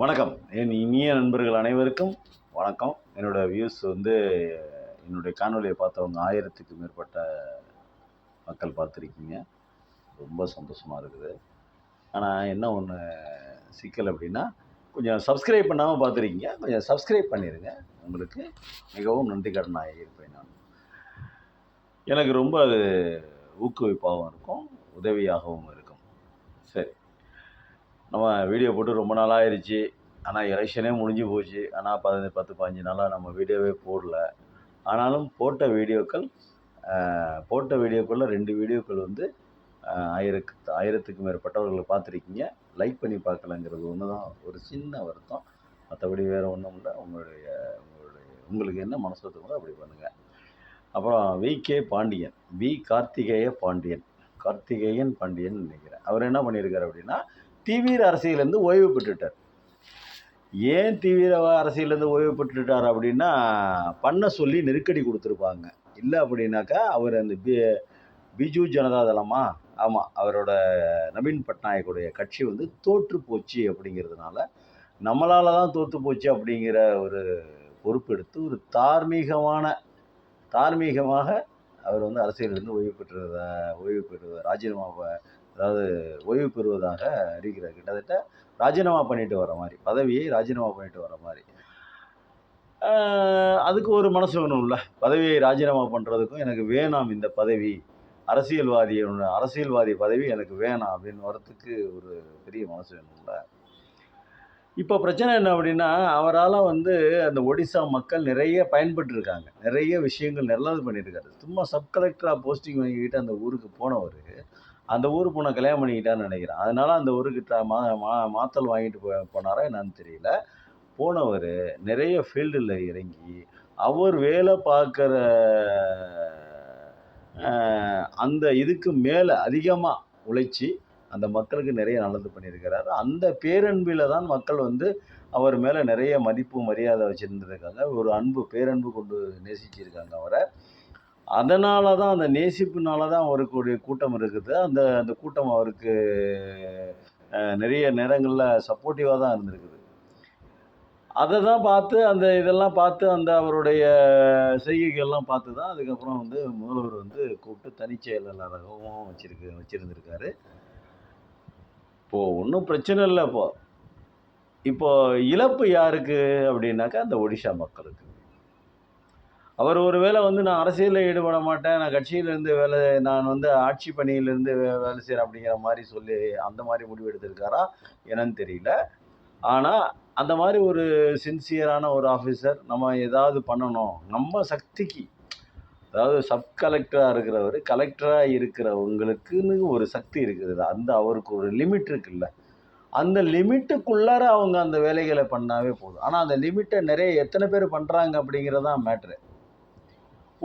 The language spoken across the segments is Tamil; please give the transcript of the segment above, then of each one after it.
வணக்கம். என் இனிய நண்பர்கள் அனைவருக்கும் வணக்கம். என்னோடய வியூஸ் என்னுடைய காணொலியை பார்த்தவங்க 1000க்கு மேற்பட்ட மக்கள் பார்த்துருக்கீங்க. ரொம்ப சந்தோஷமாக இருக்குது. ஆனால் என்ன ஒன்று சிக்கல் அப்படின்னா, கொஞ்சம் சப்ஸ்கிரைப் பண்ணாமல் பார்த்துருக்கீங்க. கொஞ்சம் சப்ஸ்கிரைப் பண்ணிடுங்க. உங்களுக்கு மிகவும் நன்றி கடனாக இருப்பேன் நான். எனக்கு ரொம்ப அது ஊக்குவிப்பாகவும் இருக்கும், உதவியாகவும் இருக்கும். சரி, நம்ம வீடியோ போட்டு ரொம்ப நாளாக ஆயிடுச்சு. ஆனால் எலெக்ஷனே முடிஞ்சு போச்சு. ஆனால் 10-15 நாளாக நம்ம வீடியோவே போடல. ஆனாலும் போட்ட வீடியோக்களில் 2 வீடியோக்கள் 1000க்கு மேற்பட்டவர்கள் பார்த்துருக்கீங்க. லைக் பண்ணி பார்க்கலங்கிறது ஒன்று தான் ஒரு சின்ன வருத்தம். மற்றபடி வேறு ஒன்றும் இல்லை. உங்களுக்கு என்ன மனசு தோணுதோ அப்படி பண்ணுங்கள். அப்புறம் விகே பாண்டியன், கார்த்திகேயன் பாண்டியன் நினைக்கிறேன். அவர் என்ன பண்ணியிருக்காரு அப்படின்னா, தீவிர அரசியலேருந்து ஓய்வு பெற்றுட்டார். ஏன் தீவிர அரசியலேருந்து ஓய்வு பெற்றுட்டார் அப்படின்னா, பண்ண சொல்லி நெருக்கடி கொடுத்துருப்பாங்க. இல்லை அப்படின்னாக்கா அவர் அந்த பிஜு ஜனதா தளமா, ஆமாம், அவரோட நவீன் பட்நாயக்குடைய கட்சி தோற்று போச்சு அப்படிங்கிறதுனால, நம்மளால் தான் தோற்று போச்சு அப்படிங்கிற ஒரு பொறுப்பெடுத்து ஒரு தார்மீகமாக அவர் அரசியலிருந்து ஓய்வு பெறுவதாக ஓய்வு பெறுவதாக அறிகிறார். கிட்டத்தட்ட ராஜினாமா பண்ணிட்டு வர மாதிரி, பதவியை ராஜினாமா பண்ணிட்டு வர மாதிரி. அதுக்கு ஒரு மனசு வேணும்ல. பதவியை ராஜினாமா பண்ணுறதுக்கும் எனக்கு வேணாம் இந்த பதவி, அரசியல்வாதி பதவி எனக்கு வேணாம் அப்படின்னு வரத்துக்கு ஒரு பெரிய மனசு வேணும்ல. இப்போ பிரச்சனை என்ன அப்படின்னா, அவரால் அந்த ஒடிசா மக்கள் நிறைய பயன்பட்டுருக்காங்க. நிறைய விஷயங்கள் நல்லது பண்ணியிருக்காரு. சும்மா சப் கலெக்டராக போஸ்டிங் வாங்கிக்கிட்டு அந்த ஊருக்கு போனவர், அந்த ஊர் பொண்ணை கல்யாணம் பண்ணிக்கிட்டான்னு நினைக்கிறேன். அதனால் அந்த ஊருக்கு மாத்தல் வாங்கிட்டு போனாரா என்னன்னு தெரியல. போனவர் நிறைய ஃபீல்டில் இறங்கி அவர் வேலை பார்க்குற அந்த இதுக்கு மேலே அதிகமாக உழைச்சி அந்த மக்களுக்கு நிறைய நல்லது பண்ணியிருக்கிறாரு. அந்த பேரன்பில் தான் மக்கள் அவர் மேலே நிறைய மதிப்பு மரியாதை வச்சுருந்துருக்காங்க. ஒரு பேரன்பு கொண்டு நேசிச்சிருக்காங்க அவரை. அதனால தான், அந்த நேசிப்புனால தான் அவருக்கு ஒரு கூட்டம் இருக்குது. அந்த கூட்டம் அவருக்கு நிறைய நேரங்களில் சப்போர்ட்டிவாக தான் இருந்திருக்குது. அதை தான் பார்த்து இதெல்லாம் பார்த்து அவருடைய செய்கைகள்லாம் பார்த்து தான் அதுக்கப்புறம் முதல்வர் கூப்பிட்டு தனிச் செயலாளராகவும் வச்சுருந்துருக்காரு. இப்போது ஒன்றும் பிரச்சனை இல்லை. இப்போ இழப்பு யாருக்கு அப்படின்னாக்கா அந்த ஒடிஷா மக்களுக்கு. அவர் ஒரு வேளை நான் அரசியலில் ஈடுபட மாட்டேன், நான் கட்சியிலேருந்து நான் ஆட்சி பணியிலேருந்து வேலை செய்கிறேன் அப்படிங்கிற மாதிரி சொல்லி அந்த மாதிரி முடிவு எடுத்திருக்காரா என்னன்னு தெரியல. ஆனால் அந்த மாதிரி ஒரு சின்சியரான ஒரு ஆஃபீஸர், நம்ம ஏதாவது பண்ணணும் நம்ம சக்திக்கு, அதாவது சப் கலெக்டராக இருக்கிறவர் கலெக்டராக இருக்கிறவங்களுக்குன்னு ஒரு சக்தி இருக்குது. அவருக்கு ஒரு லிமிட் இருக்குல்ல, அந்த லிமிட்டுக்குள்ளார அவங்க அந்த வேலைகளை பண்ணாவே போதும். ஆனால் அந்த லிமிட்டை எத்தனை பேர் பண்ணுறாங்க அப்படிங்கிறதான் மேட்ரு.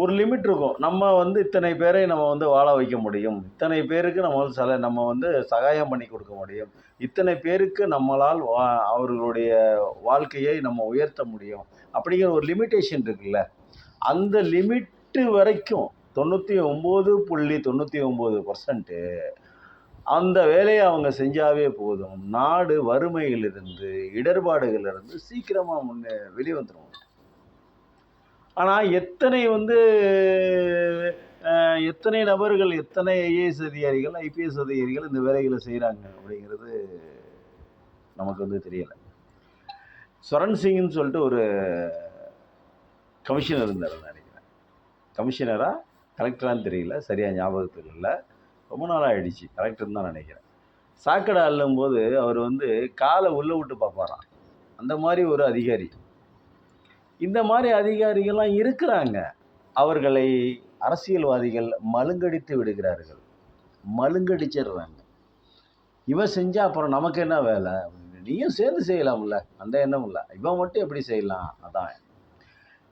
ஒரு லிமிட் இருக்கும். நம்ம இத்தனை பேரை நம்ம வாழ வைக்க முடியும், இத்தனை பேருக்கு நம்ம சகாயம் பண்ணி கொடுக்க முடியும், இத்தனை பேருக்கு நம்மளால் அவர்களுடைய வாழ்க்கையை நம்ம உயர்த்த முடியும் அப்படிங்கிற ஒரு லிமிட்டேஷன் இருக்குல்ல. அந்த லிமிட்டு வரைக்கும் 99.99% அந்த வேலையை அவங்க செஞ்சாவே போதும். நாடு வறுமையிலிருந்து, இடர்பாடுகளிலிருந்து சீக்கிரமாக வெளிவந்துடும். ஆனால் எத்தனை நபர்கள், எத்தனை ஐஏஎஸ் அதிகாரிகள், ஐபிஎஸ் அதிகாரிகள் இந்த வேலைகளை செய்கிறாங்க அப்படிங்கிறது நமக்கு தெரியலை. சரண் சிங்னு சொல்லிட்டு ஒரு கமிஷனர் இருந்தார் நினைக்கிறேன். கமிஷனரா கலெக்டரான்னு தெரியல, சரியாக ஞாபகத்தில் இல்லை. ரொம்ப நாளாக ஆகிடுச்சு. கலெக்டர்னு தான் நினைக்கிறேன். சாக்கடை அள்ளும்போது அவர் காலை உள்ளே விட்டு பார்ப்பாராம். அந்த மாதிரி ஒரு அதிகாரி. இந்த மாதிரி அதிகாரிகள்லாம் இருக்கிறாங்க. அவர்களை அரசியல்வாதிகள் மழுங்கடித்து விடுகிறார்கள், மழுங்கடிச்சிடுறாங்க. இவன் செஞ்சால் அப்புறம் நமக்கு என்ன வேலை, நீயும் சேர்ந்து செய்யலாம்ல, அந்த எண்ணம் இல்லை. இவன் மட்டும் எப்படி செய்யலாம், அதான்.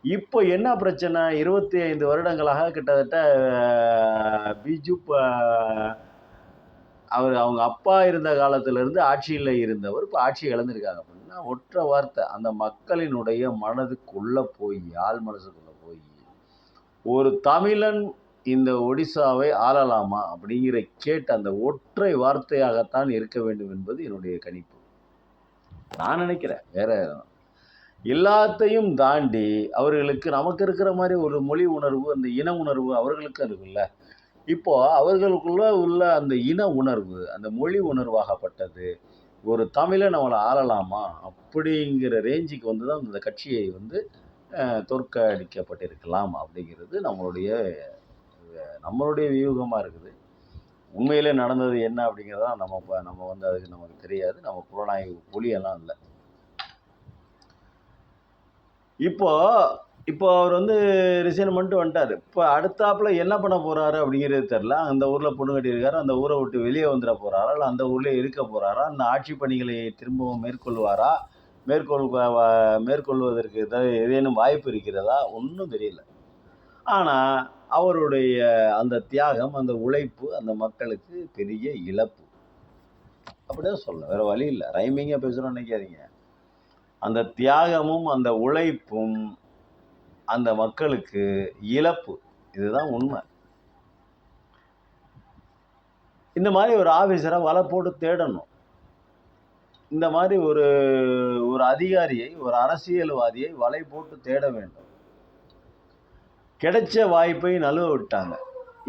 இப்போ என்ன பிரச்சனை, 25 வருடங்களாக கிட்டத்தட்ட பிஜு அவங்க அப்பா இருந்த காலத்திலேருந்து ஆட்சியில் இருந்தவர் இப்போ ஆட்சி இழந்திருக்காங்க அப்படின்னா, ஒற்றை வார்த்தை, அந்த மக்களினுடைய மனதுக்குள்ளே போய், ஆள் மனசுக்குள்ளே போய், ஒரு தமிழன் இந்த ஒடிசாவை ஆளலாமா அப்படிங்கிற கேட்ட அந்த ஒற்றை வார்த்தையாகத்தான் இருக்க வேண்டும் என்பது என்னுடைய கணிப்பு. நான் நினைக்கிறேன். வேற எல்லாத்தையும் தாண்டி அவர்களுக்கு நமக்கு இருக்கிற மாதிரி ஒரு மொழி உணர்வு, அந்த இன உணர்வு அவர்களுக்கும் இருக்குல்ல. இப்போ அவர்களுக்குள்ள உள்ள அந்த இன உணர்வு, அந்த மொழி உணர்வாகப்பட்டது, ஒரு தமிழன் அவள ஆளலாமா? அப்படிங்கிற ரேஞ்சுக்கு வந்து தான் இந்த கட்சியை வந்து தோற்கடிக்கப்பட்டிருக்கலாம் அப்படிங்கிறது நம்மளுடைய வியூகமா இருக்குது. உண்மையிலே நடந்தது என்ன அப்படிங்கிறத நம்ம வந்து அதுக்கு நமக்கு தெரியாது. நம்ம புலனாய்வு புலியெல்லாம் இல்ல. இப்போ இப்போ அவர் வந்து ரிசைன் பண்ணிட்டு வந்துட்டாரு. இப்போ அடுத்தாப்புல என்ன பண்ண போறாரு அப்படிங்கிறது தெரியல. அந்த ஊர்ல பொண்ணு கட்டியிருக்காரு. அந்த ஊரை விட்டு வெளியே வந்துட போறாரா? இல்ல அந்த ஊர்லயே இருக்க போறாரா? அந்த ஆட்சி பணிகளை திரும்பவும் மேற்கொள்வாரா? மேற்கொள்வதற்கு ஏதேனும் வாய்ப்பு இருக்கிறதா? ஒன்றும் தெரியல. ஆனா அவருடைய அந்த தியாகம், அந்த உழைப்பு அந்த மக்களுக்கு பெரிய இழப்பு. அப்படிதான் சொல்லணும். வேற வழி இல்லை. ரைமிங்கா பேசுறோம்னு நினைக்காதீங்க. அந்த தியாகமும் அந்த உழைப்பும் அந்த மக்களுக்கு இழப்பு. இதுதான் உண்மை. இந்த மாதிரி ஒரு ஆபீசரை வலை போட்டு தேடணும். இந்த மாதிரி ஒரு ஒரு அதிகாரியை, ஒரு அரசியல்வாதியை வலை போட்டு தேட வேண்டும். கிடைச்ச வாய்ப்பை நழுவ விட்டாங்க.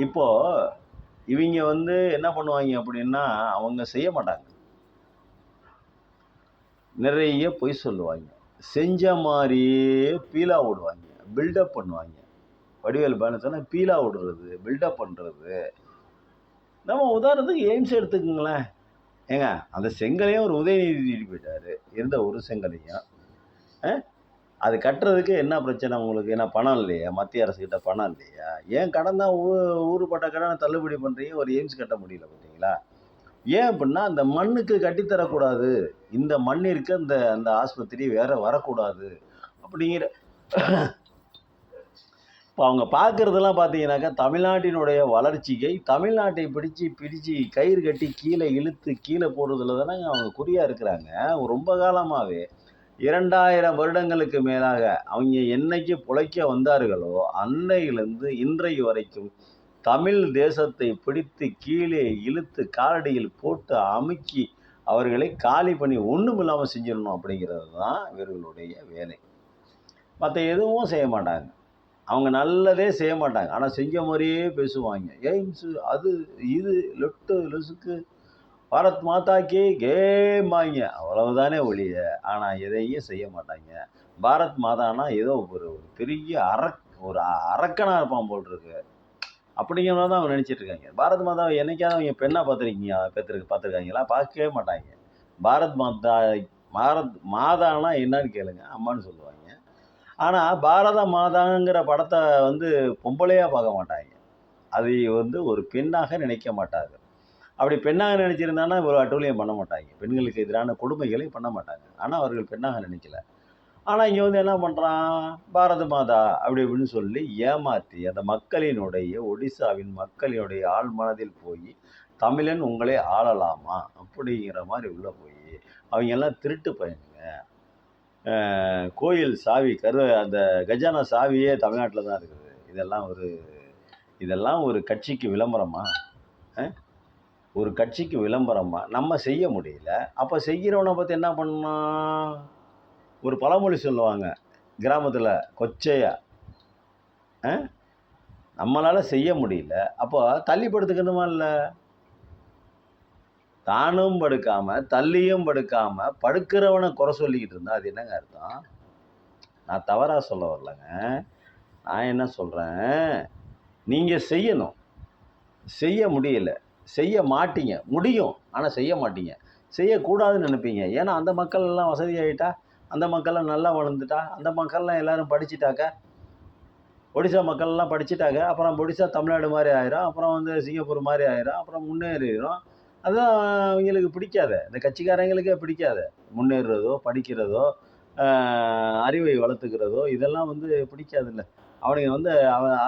இப்போ இவங்க வந்து என்ன பண்ணுவாங்க அப்படின்னா, அவங்க செய்ய மாட்டாங்க. நிறைய பொய் சொல்லுவாங்க. செஞ்ச மாதிரியே பீலா விடுவாங்க, பில்டப் பண்ணுவாங்க. வடிவேல் பேன சொன்னா பீலா விடுறது, பில்டப் பண்ணுறது. நம்ம உதாரணத்துக்கு எய்ம்ஸ் எடுத்துக்கோங்களேன். ஏங்க அந்த செங்கலையும் ஒரு உதயநிதி போயிட்டாரு, இருந்த ஒரு செங்கலையும். அது கட்டுறதுக்கு என்ன பிரச்சனை உங்களுக்கு? என்ன பணம் இல்லையா? மத்திய அரசுக்கிட்ட பணம் இல்லையா? ஏன் கடன் தான் ஊருப்பட்ட கடனை தள்ளுபடி பண்ணுறீங்க, ஒரு எய்ம்ஸ் கட்ட முடியல பார்த்தீங்களா? ஏன் அப்படின்னா அந்த மண்ணுக்கு கட்டித்தரக்கூடாது, இந்த மண்ணிற்கு அந்த அந்த ஆஸ்பத்திரி வேற வரக்கூடாது அப்படிங்கிற. இப்போ அவங்க பார்க்குறதெல்லாம் பார்த்தீங்கன்னாக்கா தமிழ்நாட்டினுடைய வளர்ச்சியை தமிழ்நாட்டை பிடிச்சி கயிறு கட்டி கீழே இழுத்து கீழே போடுறதுல தானே அவங்க குறியாக இருக்கிறாங்க. ரொம்ப காலமாகவே 2000 வருடங்களுக்கு மேலாக அவங்க என்னைக்கு பிழைக்க வந்தார்களோ அன்னையிலிருந்து இன்றைய வரைக்கும் தமிழ் தேசத்தை பிடித்து கீழே இழுத்து காலடியில் போட்டு அமுக்கி அவர்களை காலி பண்ணி ஒன்றும் இல்லாமல் செஞ்சிடணும் அப்படிங்கிறது தான் இவர்களுடைய வேலை. மற்ற எதுவும் செய்ய மாட்டாங்க. அவங்க நல்லதே செய்ய மாட்டாங்க. ஆனால் செஞ்ச மாதிரியே பேசுவாங்க. எய்ம்ஸு அது இது லொட்டு லொசுக்கு பாரத் மாதாக்கே கேம்பாங்க. அவ்வளவுதானே ஒழிய ஆனால் எதையும் செய்ய மாட்டாங்க. பாரத் மாதானா ஏதோ ஒரு பெரிய ஒரு அரக்கனாக இருப்பான் போல் இருக்கு அப்படிங்கிற மாதிரி தான் அவங்க நினச்சிட்டு இருக்காங்க. பாரத் மாதாவை என்னைக்காவது அவங்க பெண்ணாக பார்த்துருக்காங்களா? பார்க்கவே மாட்டாங்க. பாரத் மாதானா என்னன்னு கேளுங்க, அம்மான்னு சொல்லுவாங்க. ஆனால் பாரத மாதாங்கிற படத்தை வந்து பொம்பளையாக பார்க்க மாட்டாங்க. அதை வந்து ஒரு பெண்ணாக நினைக்க மாட்டாங்க. அப்படி பெண்ணாக நினைச்சிருந்தாங்கன்னா ஒரு அட்டூழியம் பண்ண மாட்டாங்க. பெண்களுக்கு எதிரான கொடுமைகளை பண்ண மாட்டாங்க. ஆனால் அவர்கள் பெண்ணாக நினைக்கல. ஆனால் இங்கே வந்து என்ன பண்ணுறான், பாரத மாதா அப்படி இப்படின்னு சொல்லி ஏமாற்றி அந்த ஒடிசாவின் மக்களினுடைய ஆழ் மனதில் போய் தமிழன் உங்களே ஆளலாமா அப்படிங்கிற மாதிரி உள்ளே போய் அவங்க எல்லாம் திருட்டு பையனுங்க. கோயில் சாவி அந்த கஜானா சாவியே தமிழ்நாட்டில் தான் இருக்குது. இதெல்லாம் ஒரு கட்சிக்கு விளம்பரமா? ஒரு கட்சிக்கு விளம்பரமா? நம்ம செய்ய முடியல. அப்போ செய்கிறவனை பற்றி என்ன பண்ணணும்? ஒரு பழமொழி சொல்லுவாங்க கிராமத்தில், கொச்சையா, நம்மளால் செய்ய முடியல, அப்போ தள்ளி படுத்துக்கணுமா? இல்லை, தானும் படுக்காமல் தள்ளியும் படுக்காமல் படுக்கிறவனை குறை சொல்லிக்கிட்டு இருந்தால் அது என்னங்க அர்த்தம்? நான் தவறாக சொல்ல வரலங்க. நான் என்ன சொல்கிறேன், நீங்கள் செய்யணும், செய்ய முடியல, செய்ய மாட்டீங்க. முடியும் ஆனால் செய்ய மாட்டீங்க. செய்யக்கூடாதுன்னு நினைப்பீங்க. ஏன்னா அந்த மக்கள் எல்லாம் வசதியாகிட்டா, அந்த மக்கள்லாம் நல்லா வளர்ந்துட்டா, அந்த மக்கள்லாம் எல்லோரும் படிச்சுட்டாக்க, ஒடிசா மக்கள்லாம் படிச்சுட்டாக்க, அப்புறம் ஒடிசா தமிழ்நாடு மாதிரி ஆயிரும், அப்புறம் வந்து சிங்கப்பூர் மாதிரி ஆயிரும், அப்புறம் முன்னேறிடும். அதுதான் அவங்களுக்கு பிடிக்காத, இந்த கட்சிக்காரங்களுக்கே பிடிக்காத. முன்னேறுறதோ படிக்கிறதோ அறிவை வளர்த்துக்கிறதோ இதெல்லாம் வந்து பிடிக்காதுல்ல. அவனுங்க வந்து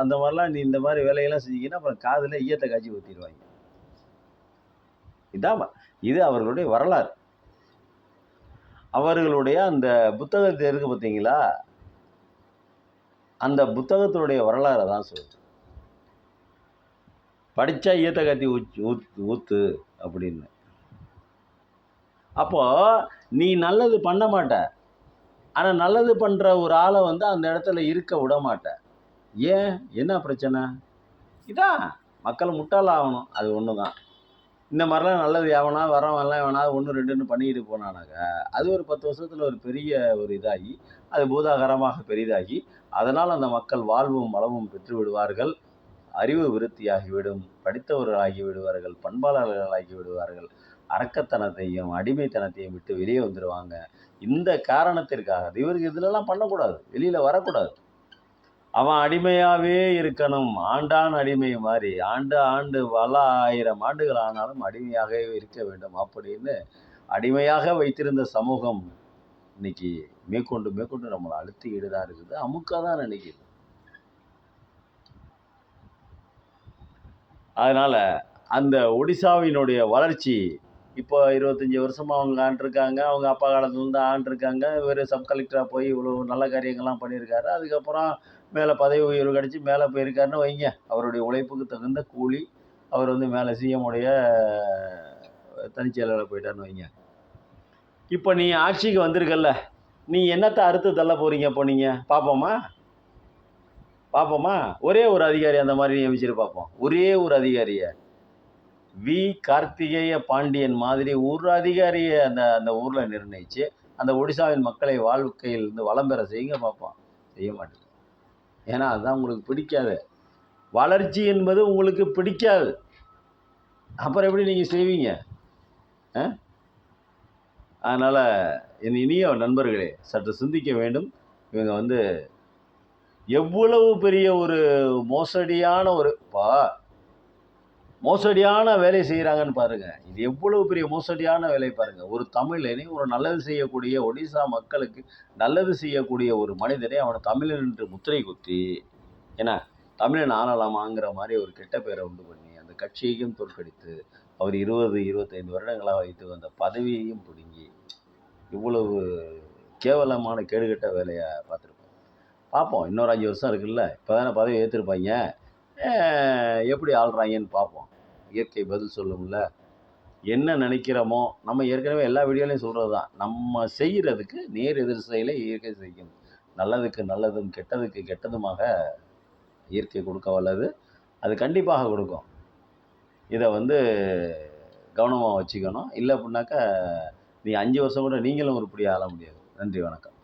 அந்த மாதிரிலாம் நீ இந்த மாதிரி வேலையெல்லாம் செஞ்சீங்கன்னா அப்புறம் காதில் ஈயத்தை காய்ச்சி ஊற்றிடுவாங்க. இது அவர்களுடைய வரலாறு. அவர்களுடைய அந்த புத்தகத்தை இருக்கு பார்த்தீங்களா, அந்த புத்தகத்தினுடைய வரலாறை தான் சொல்லுது. படித்தா ஈயத்தை காத்தி ஊத்து அப்படின்னு. அப்போ நீ நல்லது பண்ண மாட்ட. ஆனா நல்லது பண்ற ஒரு ஆள வந்து அந்த இடத்துல இருக்க விட மாட்ட. ஏன்? என்ன பிரச்சனை? இதான் மக்கள் முட்டாளாகணும். அது ஒண்ணுதான். இந்த மாரிலாம் நல்லது எவனா வரவன்லாம் எவனாவது 1, 2ன்னு பண்ணிக்கிட்டு போனானாக்க, அது ஒரு 10 வருஷத்துல ஒரு பெரிய ஒரு இதாகி, அது பூதாகரமாக பெரிதாகி, அதனால் அந்த மக்கள் வாழ்வும் வளமும் பெற்று விடுவார்கள். அறிவு விருத்தியாகிவிடும். படித்தவர்களாகி விடுவார்கள். பண்பாளர்களாகி விடுவார்கள். அரக்கத்தனத்தையும், அடிமைத்தனத்தையும் விட்டு வெளியே வந்துருவாங்க. இந்த காரணத்திற்காக இவருக்கு இதுலலாம் பண்ணக்கூடாது. வெளியில வரக்கூடாது. அவன் அடிமையாவே இருக்கணும். ஆண்டான் அடிமை மாரி. ஆண்டு ஆண்டு பல 1000 ஆண்டுகள் ஆனாலும் அடிமையாகவே இருக்க வேண்டும். அப்படின்னு அடிமையாக வைத்திருந்த சமூகம் இன்னைக்கு மேற்கொண்டு மேற்கொண்டு நம்மள அழுத்திக்கிட்டு தான் இருக்குது. அமுக்க தான் நினைக்குது. அதனால அந்த ஒடிசாவினுடைய வளர்ச்சி இப்போ 25 வருஷமா அவங்க ஆண்டுருக்காங்க. அவங்க அப்பா காலத்துலேருந்து ஆண்டுருக்காங்க. இவர் சப் கலெக்டரா போய் இவ்வளோ நல்ல காரியங்கள்லாம் பண்ணியிருக்காரு. அதுக்கப்புறம் மேலே பதவி உயர்வு கிடச்சி மேலே போயிருக்காருன்னு வைங்க. அவருடைய உழைப்புக்கு தகுந்த கூலி. அவர் வந்து மேலே சிஎம் உடைய தனிச் செயலாளர் போயிட்டாருன்னு வைங்க. இப்போ நீ ஆட்சிக்கு வந்திருக்கல்ல, நீ என்னத்தை அறுத்து தள்ள போறீங்க இப்போ நீங்கள்? பார்ப்போமா? ஒரே ஒரு அதிகாரி அந்த மாதிரி நியமிச்சிட்டு பார்ப்போம். ஒரே ஒரு அதிகாரியை வி. கார்த்திகேய பாண்டியன் மாதிரி ஒரு அதிகாரியை அந்த அந்த ஊரில் நிர்ணயித்து அந்த ஒடிசாவின் மக்களை வாழ்க்கையில் இருந்து வளம் பெற செய்யுங்க பார்ப்போம். செய்ய மாட்டேங்க. ஏன்னா அதுதான் உங்களுக்கு பிடிக்காது. வளர்ச்சி என்பது உங்களுக்கு பிடிக்காது. அப்புறம் எப்படி நீங்கள் செய்வீங்க? அதனால் என் இனிய நண்பர்களே, சற்று சிந்திக்க வேண்டும். இவங்க வந்து எவ்வளவு பெரிய ஒரு மோசடியான வேலை செய்கிறாங்கன்னு பாருங்கள். இது எவ்வளவு பெரிய மோசடியான வேலை பாருங்கள். ஒரு தமிழனை, ஒரு நல்லது செய்யக்கூடிய ஒடிசா மக்களுக்கு நல்லது செய்யக்கூடிய ஒரு மனிதனை அவனை தமிழன் என்று முத்திரை குத்தி, ஏன்னா தமிழன் ஆளலாமாங்கிற மாதிரி ஒரு கெட்ட பேரை உண்டு பண்ணி அந்த கட்சியையும் தோற்கடித்து அவர் 20, 25 வருடங்களாக வைத்து வந்த பதவியையும் பிடுங்கி இவ்வளவு கேவலமான கேடுகட்ட வேலையை பார்த்துருப்போம். பார்ப்போம். இன்னொரு 5 வருஷம் இருக்குல்ல. இப்போ தானே பதவி ஏற்றிருப்பாங்க. எப்படி ஆள்றாங்கன்னு பார்ப்போம். இயற்கை பதில் சொல்லும்ல. என்ன நினைக்கிறோமோ, நம்ம ஏற்கனவே எல்லா வீடியோலையும் சொல்கிறது தான். நம்ம செய்கிறதுக்கு நேர் எதிர் செயலை இயற்கை செய்யும். நல்லதுக்கு நல்லதும், கெட்டதுக்கு கெட்டதுமாக இயற்கை கொடுக்க வல்லது. அது கண்டிப்பாக கொடுக்கும். இதை வந்து கவனமாக வச்சுக்கணும். இல்லை அப்படின்னாக்கா நீ 5 வருஷம் கூட நீங்களும் உருப்படியாக ஆள முடியாது. நன்றி, வணக்கம்.